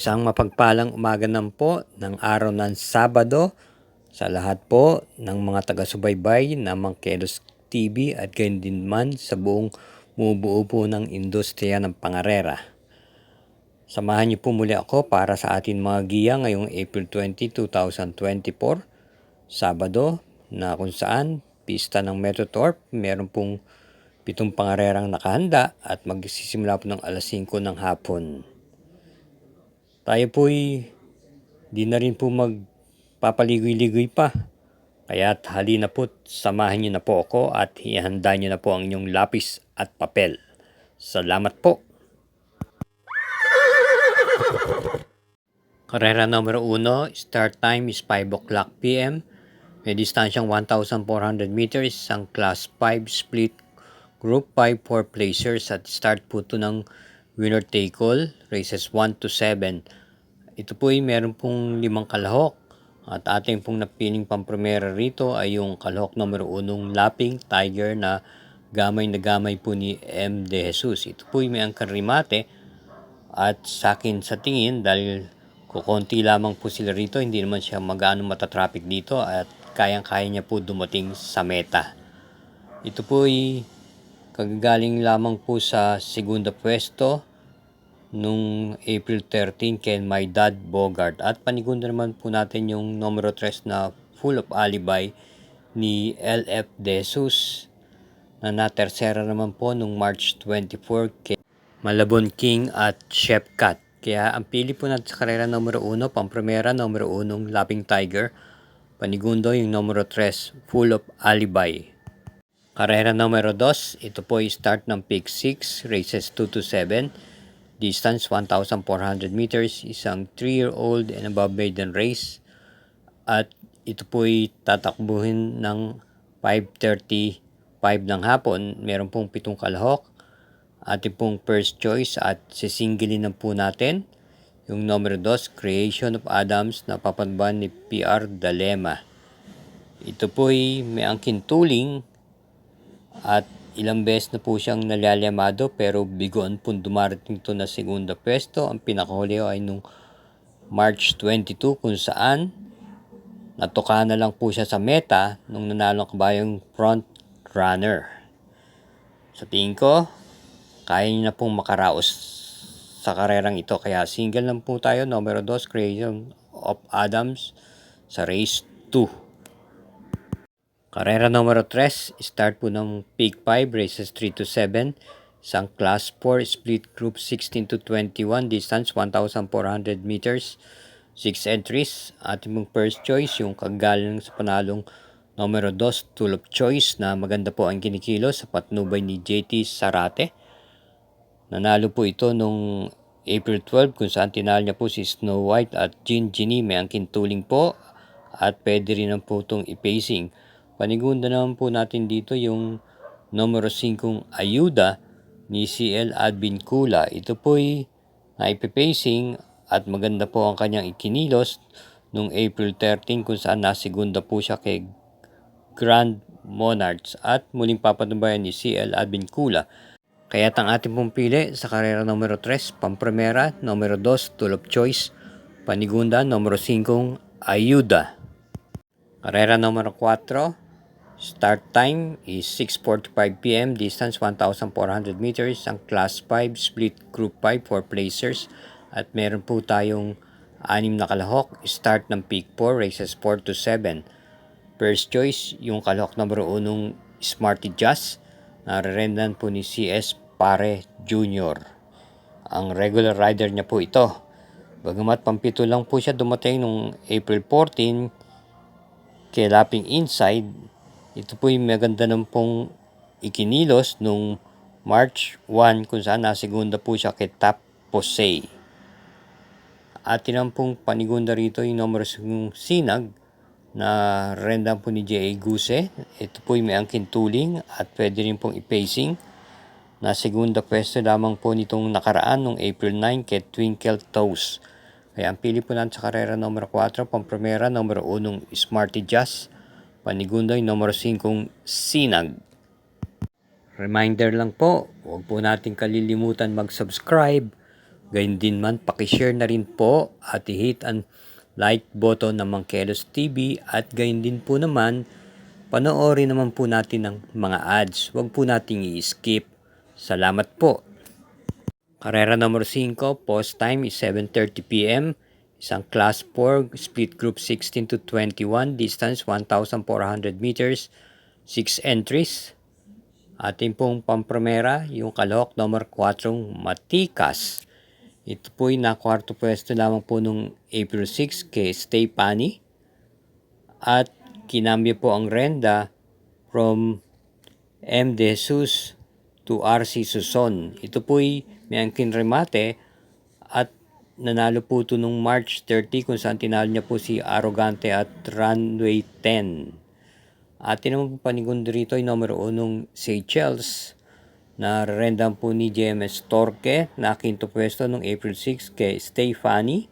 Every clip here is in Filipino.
Isang mapagpalang umaga naman po ng araw ng Sabado sa lahat po ng mga taga-subaybay ng Mangkelos TV at gayon din man sa buong bumubuo po ng industriya ng pangarera. Samahan niyo po muli ako para sa ating mga giya ngayong April 20, 2024, Sabado, na kung saan pista ng Metrotorp, meron pong 7 pangarerang nakahanda at magsisimula po ng alas 5 ng hapon. Tayo po'y di na rin po magpapaligoy-ligoy pa. Kaya't halina po, samahan niyo na po ako at ihanda niyo na po ang inyong lapis at papel. Salamat po! Karera numero 1, start time is 5 o'clock p.m. May distansyang 1,400 meters, isang class 5 split group 5 4 placers at start po ito ng winner take all, races 1 to 7. Ito po ay meron pong 5 kalahok at ating pong napiling pampremera rito ay yung kalahok numero 1 Laping Tiger na gamay po ni M. De Jesus. Ito po ay may angkan rimate at sa akin sa tingin dahil kukonti lamang po sila rito, hindi naman siya magaano matatraffic dito at kayang-kaya niya po dumating sa meta. Ito po ay kagagaling lamang po sa segunda pwesto nung April 13 kay My Dad Bogart. At panigunda naman po natin yung numero 3 na Full of Alibi ni LF De Jesus na natersera naman po nung March 24 kay Malabon King at Chef Cat. Kaya ang pili po natin sa karera numero 1, pampremera numero 1 Laping Tiger, panigundo yung numero 3 Full of Alibi. Karera numero 2, ito po ay start ng Pick 6, races 2 to 7. Distance 1,400 meters, isang 3-year-old and above maiden race. At ito po ay tatakbuhin ng 5:35 ng hapon. Meron pong 7 kalahok. Ating pong first choice at sisingilin na po natin yung numero 2, Creation of Adams na papadban ni PR Dalema. Ito po ay may angkin tuling at ilang beses na po siyang nalalamado pero bigoon po dumarating ito na segunda pwesto. Ang pinakahuli ay nung March 22 kung saan natuka na lang po siya sa meta nung nanalo ang kabayong front runner. Sa tingin ko, kaya niya na pong makaraos sa karerang ito. Kaya single lang po tayo, numero 2, Creation of Adams sa race 2. Karera numero 3, start po ng Pick 5, races 3 to 7. Isang class 4 split group 16 to 21, distance 1,400 meters, 6 entries. Ating mong first choice, yung kagaling sa panalong numero 2, Tulip Choice na maganda po ang kinikilos sa patnubay ni JT Sarate. Nanalo po ito nung April 12 kung saan tinalo niya po si Snow White at Ginny. May angkin tuling po at pwede rin ang po itong i-pacing. Panigunda naman po natin dito yung numero 5 Ayuda ni CL Advin Kula. Ito po ay naipipacing at maganda po ang kanyang ikinilos nung April 13 kung saan nasigunda po siya kay Grand Monarchs at muling papatumbayan ni CL Advin Kula. Kaya ang ating pong pili sa karera numero 3, pampremera, numero 2, Tulip Choice, panigunda, numero 5, Ayuda. Karera numero 4, start time is 6:45 p.m. Distance 1,400 meters. Ang class 5 split group 5 for placers. At meron po tayong 6 na kalahok. Start ng Pick 4, races 4 to 7. First choice, yung kalahok numero 1 Smarty Jazz. Nare-rendan po ni CS Pare Jr. Ang regular rider niya po ito. Bagamat pampito lang po siya dumating nung April 14 kay Laping Inside. Ito po yung maganda ng pong ikinilos nung March 1 kung saan nasigunda po siya kay Tap Posey. At tinang pong panigunda rito yung numero yung Sinag na renda po ni J.A. Guse. Ito po yung may angkin tuling at pwede rin pong i-pacing. Na segunda pwesto lamang po nitong nakaraan nung April 9 kay Twinkle Toes. Kaya ang pili po natin sa karera numero 4, pampremera, numero 1 Smarty Jazz, panigunda yung numero 5 Sinag. Reminder lang po, huwag po natin kalilimutan mag-subscribe Gayun din man, pakishare na rin po at i-hit ang like button ng Mangkelos TV at gayun din po naman, panoorin naman po natin ang mga ads. Huwag po nating i-skip. Salamat po. Karera number 5, post time is 7:30 p.m. Isang class 4, split group 16 to 21, distance 1,400 meters, 6 entries. Ating pong pampremera, yung kalahok number 4, Matikas. Ito po'y nakwarto pwesto lamang po nung April 6 kay Stay Pani. At kinambyo po ang renda from M. De Jesus to RC Suson. Ito po'y may angkin remate at nanalo po ito nung March 30 kung saan tinalo niya po si Arrogante at Runway 10. Atin naman po panigundo rito ay numero 1 Seychelles na rendan po ni JMS Torque na quinto pwesto noong April 6 kay Stay Funny.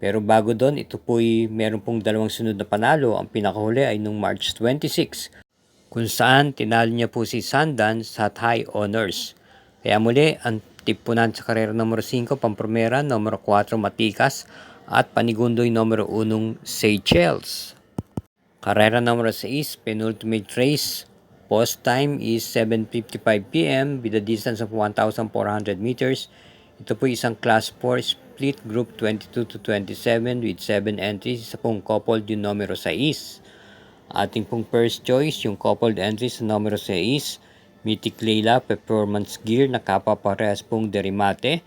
Pero bago doon, ito po'y meron pong dalawang sunod na panalo. Ang pinakahuli ay noong March 26 kung saan tinalo niya po si Sundance at High Honors. Kaya muli, ang tip po natin sa karera numero 5, pampromera, numero 4, Matikas at panigundoy numero 1, Seychelles. Karera numero 6, penultimate race. Post time is 7:55 p.m. with a distance of 1,400 meters. Ito po isang class 4 split group 22 to 27 with 7 entries. Isa pong coupled yung numero 6. Ating pong first choice, yung coupled entries sa numero 6, Mythic Leila Performance Gear na kapaparehas pong Derimate.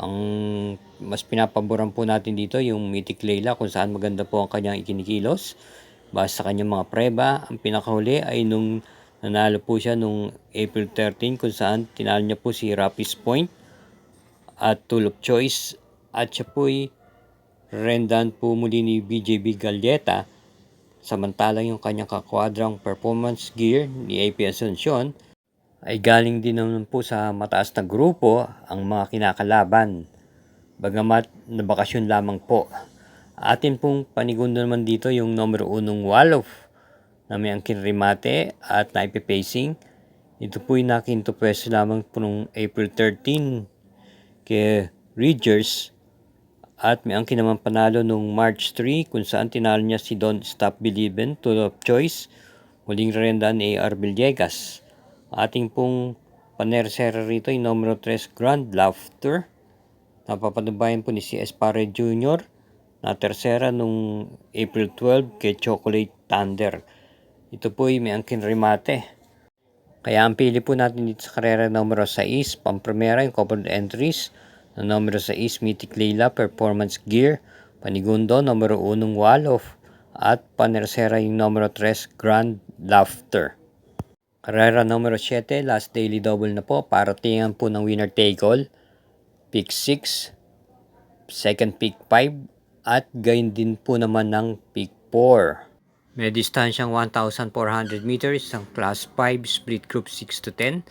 Ang mas pinapaboran po natin dito yung Mythic Leila kung saan maganda po ang kanyang ikinikilos. Basta sa kanyang mga preba, ang pinakahuli ay nung nanalo po siya nung April 13 kung saan tinalo niya po si Rapis Point at Tulip Choice at siya po'y rendan po muli ni BJB Galleta. Samantalang yung kanyang kakwadrang performance gear ni AP Asuncion ay galing din naman po sa mataas na grupo ang mga kinakalaban. Bagamat na bakasyon lamang po. Atin pong panigundo naman dito yung numero 1 Wolof na may angkin remate at naipipacing. Ito po'y nakinto pwesto lamang po noong April 13 kay Ridgers at may angkin naman panalo noong March 3 kung saan tinalo niya si Don't Stop Believin' to the choice. Muling rendan AR Villegas. Ating pong panersera rito yung numero 3 Grand Laughter. Napapanubayan po ni si Espare Jr. na tersera nung April 12 kay Chocolate Thunder. Ito po ay may angkin remate. Kaya ang pili po natin dito sa karera numero 6, pampremera yung coupled entries na numero 6 Mythic Leila Performance Gear, panigundo numero 1 Wolof at panersera yung numero 3 Grand Laughter. Karera numero 7, last daily double na po, para tingnan po ng winner take all. Pick 6, second pick 5, at gayon din po naman ng pick 4. May distansyang 1,400 meters, ang class 5 split group 6 to 10.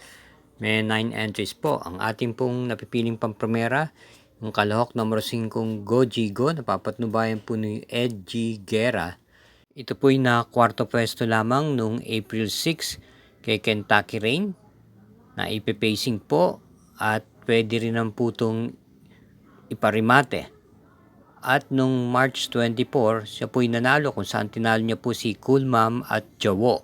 May 9 entries po. Ang ating pong napipiling pampremera, yung kalahok numero 5 Gojigo, napapatnubayan po ni Ed G. Guerra. Ito po'y na kwarto pwesto lamang noong April 6 kay Kentucky Rain na ipipacing po at pwede rin ang po itong iparimate. At nung March 24, siya po'y nanalo kung saan tinalo niya po si Cool Mom at Jawo.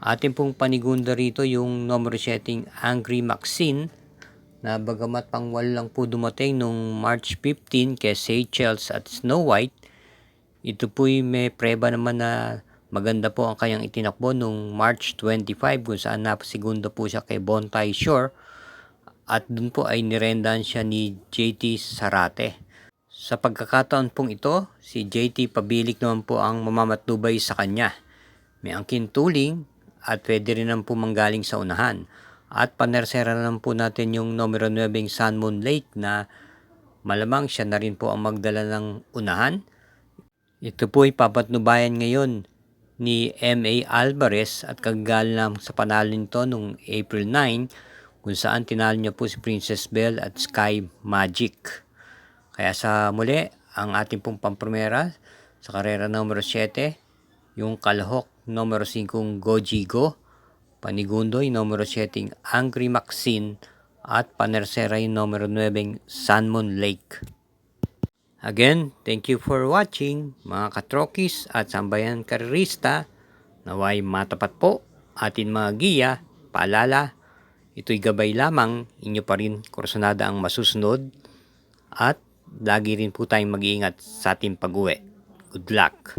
Ating pong panigunda rito yung numero 7 Angry Maxine na bagamat pangwal lang po dumating nung March 15 kay Seychelles at Snow White, ito po'y may preba naman na maganda po ang kanyang itinakbo nung March 25 kung saan napasigunda po siya kay Bontay Shore at dun po ay nirendan siya ni JT Sarate. Sa pagkakataon pong ito, si JT Pabilik naman po ang mamamatnubay sa kanya. May angkin tuling at pwede rin naman po manggaling sa unahan. At panersera naman po natin yung numero 9 Sun Moon Lake na malamang siya na rin po ang magdala ng unahan. Ito po ay papatnubayan ngayon ni M.A. Alvarez at kagaling sa panalo nito noong April 9 kung saan tinalo niya po si Princess Belle at Sky Magic. Kaya sa muli, ang ating pong pampremera sa karera numero 7, yung kalahok numero 5 Gojigo, panigundo yung numero 7 Angry Maxine at Panersera yung numero 9 Sanmon Lake. Again, thank you for watching mga katrokis at sambayan karerista. Naway matapat po atin mga giya. Paalala, ito'y gabay lamang, inyo pa rin kursunada ang masusunod at lagi rin po tayong mag-iingat sa ating pag-uwi. Good luck!